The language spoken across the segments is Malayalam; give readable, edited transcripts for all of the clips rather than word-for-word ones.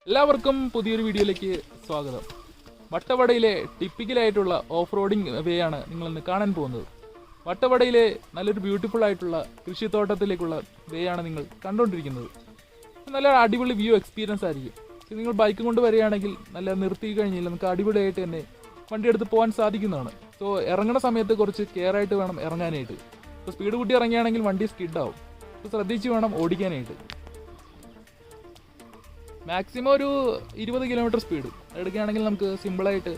എല്ലാവർക്കും പുതിയൊരു വീഡിയോയിലേക്ക് സ്വാഗതം. വട്ടവടയിലെ ടിപ്പിക്കലായിട്ടുള്ള ഓഫ് റോഡിങ് വേ ആണ് നിങ്ങളിന്ന് കാണാൻ പോകുന്നത്. വട്ടവടയിലെ നല്ലൊരു ബ്യൂട്ടിഫുൾ ആയിട്ടുള്ള കൃഷിത്തോട്ടത്തിലേക്കുള്ള വേ ആണ് നിങ്ങൾ കണ്ടുകൊണ്ടിരിക്കുന്നത്. നല്ല അടിപൊളി വ്യൂ എക്സ്പീരിയൻസ് ആയിരിക്കും. നിങ്ങൾ ബൈക്ക് കൊണ്ട് വരികയാണെങ്കിൽ നല്ല നിർത്തി കഴിഞ്ഞാൽ നമുക്ക് അടിപൊളിയായിട്ട് തന്നെ വണ്ടി എടുത്ത് പോകാൻ സാധിക്കുന്നതാണ്. സോ ഇറങ്ങുന്ന സമയത്ത് കുറച്ച് കെയർ ആയിട്ട് വേണം ഇറങ്ങാനായിട്ട്. ഇപ്പോൾ സ്പീഡ് കൂട്ടി ഇറങ്ങുകയാണെങ്കിൽ വണ്ടി സ്കിഡാവും. അപ്പോൾ ശ്രദ്ധിച്ച് വേണം ഓടിക്കാനായിട്ട്. മാക്സിമം ഒരു 20 കിലോമീറ്റർ സ്പീഡ് എടുക്കുകയാണെങ്കിൽ നമുക്ക് സിമ്പിളായിട്ട്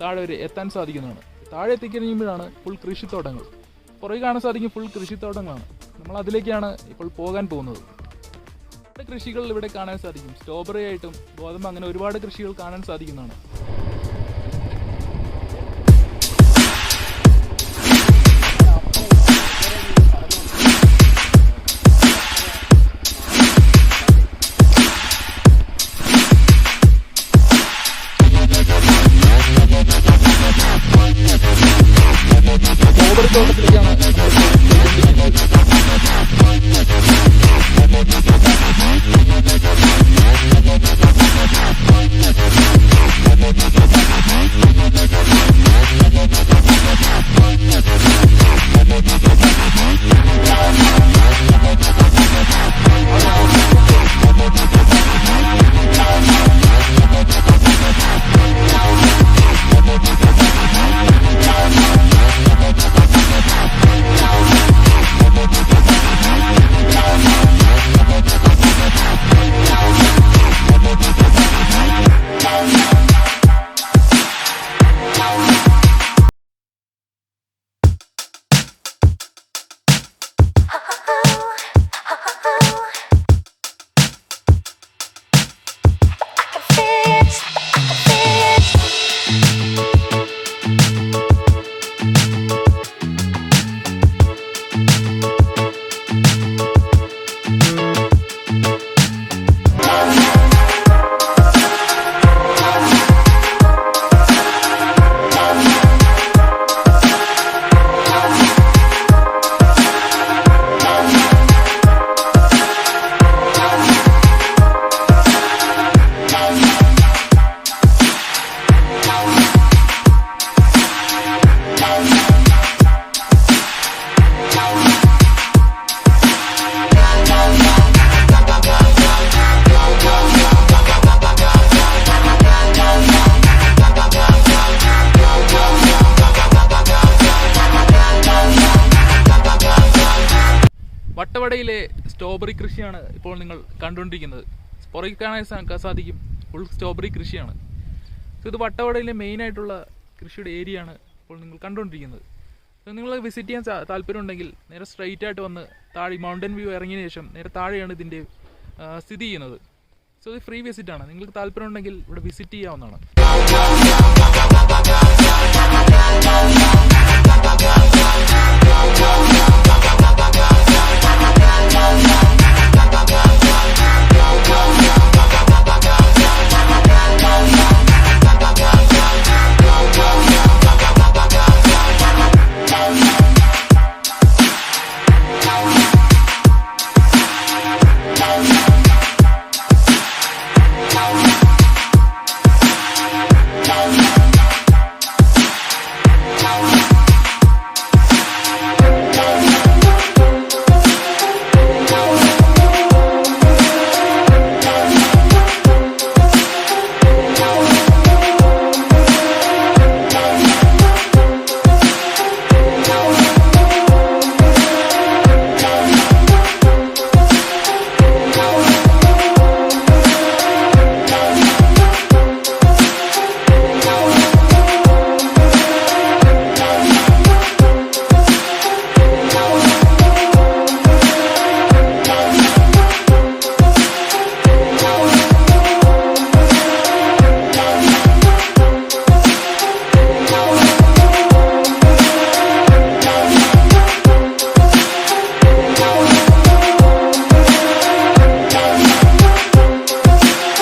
താഴെ വരെ എത്താൻ സാധിക്കുന്നതാണ്. താഴെ എത്തിക്കഴിയുമ്പോഴാണ് ഫുൾ കൃഷിത്തോട്ടങ്ങൾ. പുറകെ കാണാൻ സാധിക്കും ഫുൾ കൃഷിത്തോട്ടങ്ങളാണ്. നമ്മൾ അതിലേക്കാണ് ഇപ്പോൾ പോകാൻ പോകുന്നത്. കൃഷികൾ ഇവിടെ കാണാൻ സാധിക്കും. സ്ട്രോബെറി ആയിട്ടും ഗോതമ്പ് അങ്ങനെ ഒരുപാട് കൃഷികൾ കാണാൻ സാധിക്കുന്നതാണ്. വട്ടവടയിലെ സ്ട്രോബെറി കൃഷിയാണ് ഇപ്പോൾ നിങ്ങൾ കണ്ടുകൊണ്ടിരിക്കുന്നത്. പുറകെ കാണാൻ സാധിക്കും ഫുൾ സ്ട്രോബെറി കൃഷിയാണ്. സോ ഇത് വട്ടവടയിലെ മെയിനായിട്ടുള്ള കൃഷിയുടെ ഏരിയ ആണ് ഇപ്പോൾ നിങ്ങൾ കണ്ടുകൊണ്ടിരിക്കുന്നത്. സോ നിങ്ങൾ വിസിറ്റ് ചെയ്യാൻ താല്പര്യം ഉണ്ടെങ്കിൽ നേരെ സ്ട്രൈറ്റ് ആയിട്ട് വന്ന് താഴെ മൗണ്ടൻ വ്യൂ ഇറങ്ങിയതിന് ശേഷം നേരെ താഴെയാണ് ഇതിൻ്റെ സ്ഥിതി ചെയ്യുന്നത്. സോ ഇത് ഫ്രീ വിസിറ്റ് ആണ്. നിങ്ങൾക്ക് താല്പര്യം ഉണ്ടെങ്കിൽ ഇവിടെ വിസിറ്റ് ചെയ്യാവുന്നതാണ്.